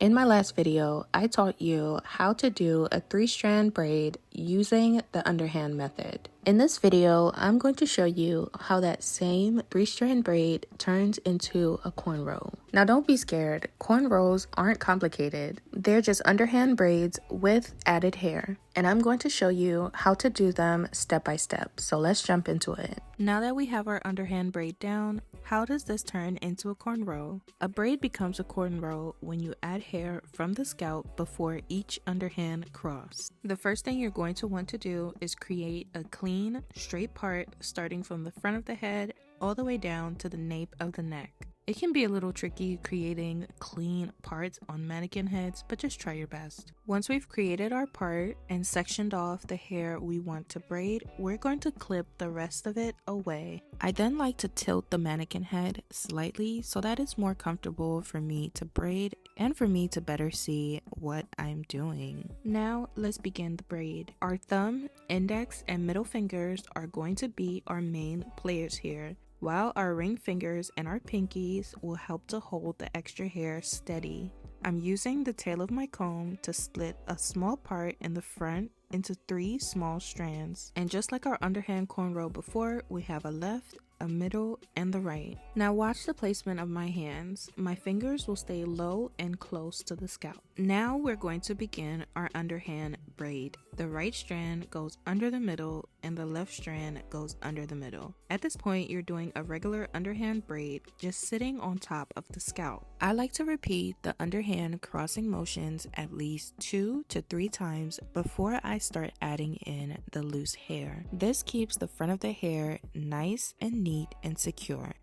In my last video, I taught you how to do a 3-strand braid using the underhand method. In this video, I'm going to show you how that same 3-strand braid turns into a cornrow. Now don't be scared, cornrows aren't complicated. They're just underhand braids with added hair. And I'm going to show you how to do them step by step. So let's jump into it. Now that we have our underhand braid down, how does this turn into a cornrow? A braid becomes a cornrow when you add hair from the scalp before each underhand cross. The first thing you're going to want to do is create a clean, straight part starting from the front of the head all the way down to the nape of the neck. It can be a little tricky creating clean parts on mannequin heads, but just try your best. Once we've created our part and sectioned off the hair we want to braid, we're going to clip the rest of it away. I then like to tilt the mannequin head slightly so that it's more comfortable for me to braid and for me to better see what I'm doing. Now let's begin the braid. Our thumb, index, and middle fingers are going to be our main players here, while our ring fingers and our pinkies will help to hold the extra hair steady. I'm using the tail of my comb to split a small part in the front into 3 small strands. And just like our underhand cornrow before, we have a left, a middle, and the right. Now watch the placement of my hands. My fingers will stay low and close to the scalp. Now we're going to begin our underhand braid. The right strand goes under the middle and the left strand goes under the middle. At this point, you're doing a regular underhand braid just sitting on top of the scalp. I like to repeat the underhand crossing motions at least 2 to 3 times before I start adding in the loose hair. This keeps the front of the hair nice and neat and secure.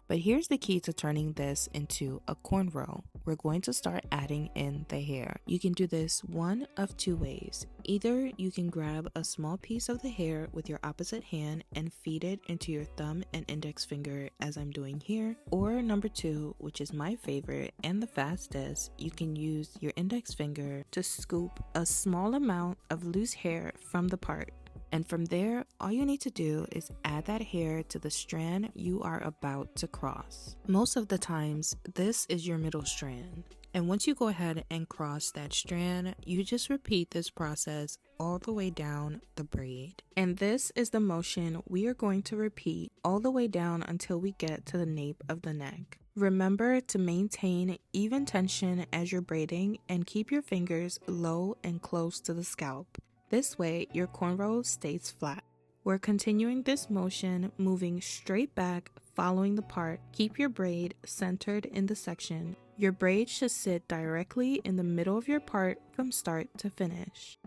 But here's the key to turning this into a cornrow. We're going to start adding in the hair. You can do this one of 2 ways. Either you can grab a small piece of the hair with your opposite hand and feed it into your thumb and index finger as I'm doing here. Or number 2, which is my favorite and the fastest, you can use your index finger to scoop a small amount of loose hair from the part. And from there, all you need to do is add that hair to the strand you are about to cross. Most of the times, this is your middle strand. And once you go ahead and cross that strand, you just repeat this process all the way down the braid. And this is the motion we are going to repeat all the way down until we get to the nape of the neck. Remember to maintain even tension as you're braiding and keep your fingers low and close to the scalp. This way, your cornrow stays flat. We're continuing this motion, moving straight back, following the part. Keep your braid centered in the section. Your braid should sit directly in the middle of your part from start to finish.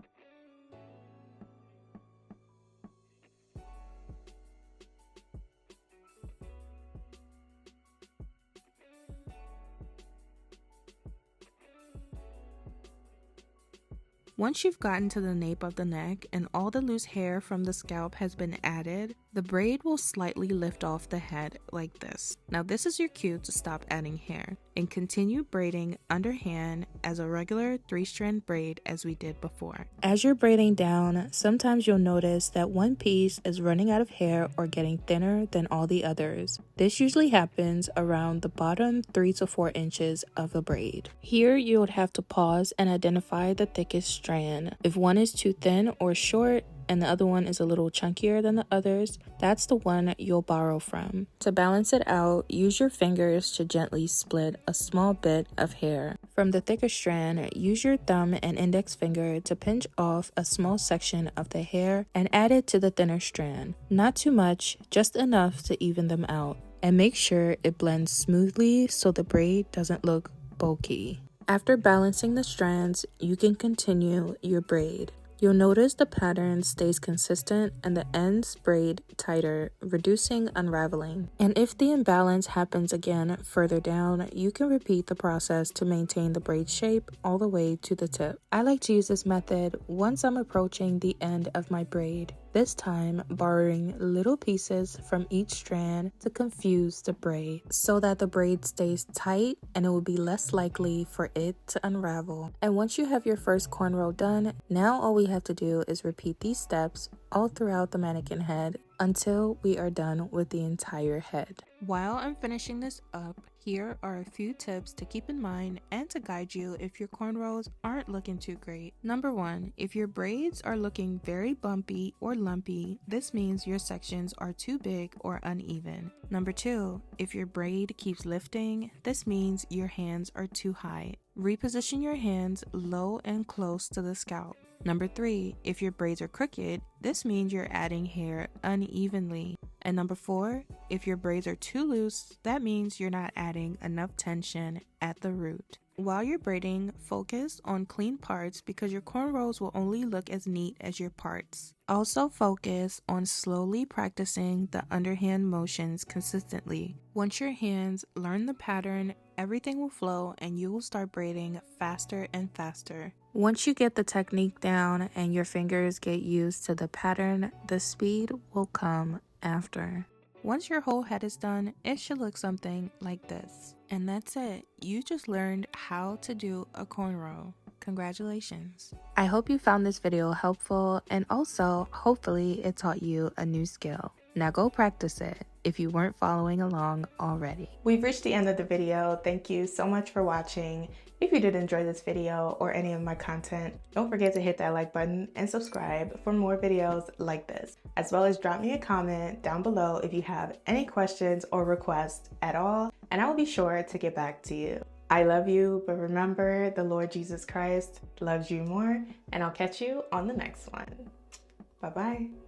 Once you've gotten to the nape of the neck and all the loose hair from the scalp has been added, the braid will slightly lift off the head like this. Now this is your cue to stop adding hair and continue braiding underhand as a regular 3-strand braid as we did before. As you're braiding down, sometimes you'll notice that one piece is running out of hair or getting thinner than all the others. This usually happens around the bottom 3 to 4 inches of the braid. Here you would have to pause and identify the thickest strand. If one is too thin or short, and the other one is a little chunkier than the others, that's the one you'll borrow from. To balance it out, use your fingers to gently split a small bit of hair. From the thicker strand, use your thumb and index finger to pinch off a small section of the hair and add it to the thinner strand. Not too much, just enough to even them out. And make sure it blends smoothly so the braid doesn't look bulky. After balancing the strands, you can continue your braid. You'll notice the pattern stays consistent and the ends braid tighter, reducing unraveling. And if the imbalance happens again further down, you can repeat the process to maintain the braid shape all the way to the tip. I like to use this method once I'm approaching the end of my braid. This time borrowing little pieces from each strand to confuse the braid so that the braid stays tight and it will be less likely for it to unravel. And once you have your first cornrow done, now all we have to do is repeat these steps all throughout the mannequin head until we are done with the entire head. While I'm finishing this up, here are a few tips to keep in mind and to guide you if your cornrows aren't looking too great. Number 1, if your braids are looking very bumpy or lumpy, this means your sections are too big or uneven. Number 2, if your braid keeps lifting, this means your hands are too high. Reposition your hands low and close to the scalp. Number 3, if your braids are crooked, this means you're adding hair unevenly. And number 4, if your braids are too loose, that means you're not adding enough tension at the root. While you're braiding, focus on clean parts because your cornrows will only look as neat as your parts. Also focus on slowly practicing the underhand motions consistently. Once your hands learn the pattern, everything will flow and you will start braiding faster and faster. Once you get the technique down and your fingers get used to the pattern, the speed will come after. Once your whole head is done, it should look something like this. And that's it. You just learned how to do a cornrow. Congratulations. I hope you found this video helpful and also hopefully it taught you a new skill. Now go practice it if you weren't following along already. We've reached the end of the video. Thank you so much for watching. If you did enjoy this video or any of my content, don't forget to hit that like button and subscribe for more videos like this, as well as drop me a comment down below if you have any questions or requests at all, and I will be sure to get back to you. I love you, but remember, the Lord Jesus Christ loves you more, and I'll catch you on the next one. Bye-bye.